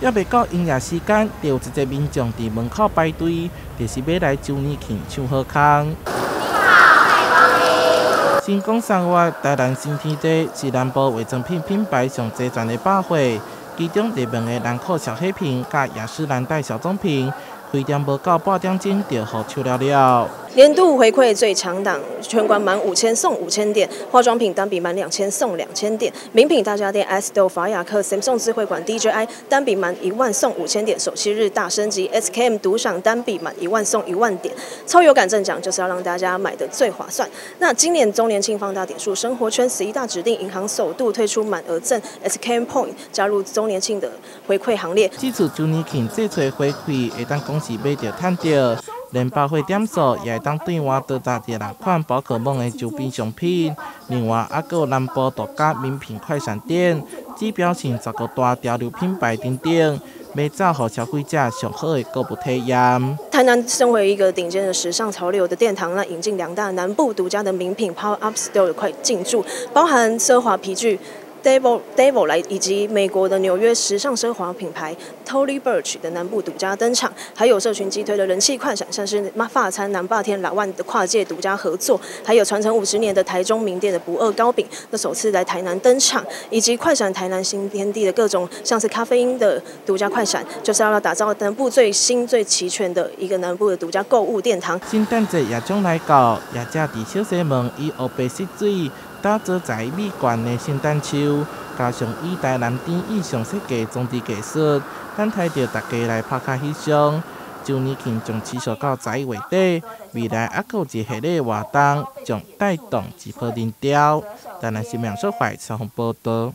还未到营业时间，就有一个民众伫门口排队，就是要来周年庆抢好康。新光三越台南新天地是南部卫生品品牌上齐全的百货，其中入门的兰蔻小黑瓶、甲雅诗兰黛小棕瓶，开店无到半点钟就互抢了。年度回馈最强档，全馆满5000送5000点，化妆品单笔满2000送2000点，名品大家电 Estée 法雅克 Samsung 智慧馆 DJI 单笔满1万送5000点，首期日大升级 SKM 独享单笔满1万送1万点，超有感赠奖就是要让大家买的最划算。那今年周年庆放大点数，生活圈11大指定银行首度推出满额赠 SKM Point， 加入周年庆的回馈行列。这次周年庆这撮回馈会当讲是买着赚着。连百货点数也会当对外多达16款宝可梦的周边商品，另外还有南部独家名品快闪店，指标性10个大潮流品牌等等，要造予消费者上好的购物体验。台南身为一个顶尖的时尚潮流的殿堂，那引进2大南部独家的名品 Power Up Store 快进驻，包含奢华皮具。Devil 来以及美国的纽约时尚奢华品牌 Tory Burch 的南部独家登场，还有社群击推的人气快闪，像是法餐南霸天老万的跨界独家合作，还有传承50年的台中名店的不二糕饼，那首次来台南登场，以及快闪台南新天地的各种像是咖啡因的独家快闪，就是要打造南部最新最齐全的一个南部的独家购物殿堂。圣诞节也将来到，也正伫小西门以黑白色水打造在美观的圣诞树，加上以台南店意象设计装置艺术，等待着大家来拍卡翕相。周年庆将持续到11月底，未来还有一系列活动将带动一波人潮。台南新闻小坏采访报道。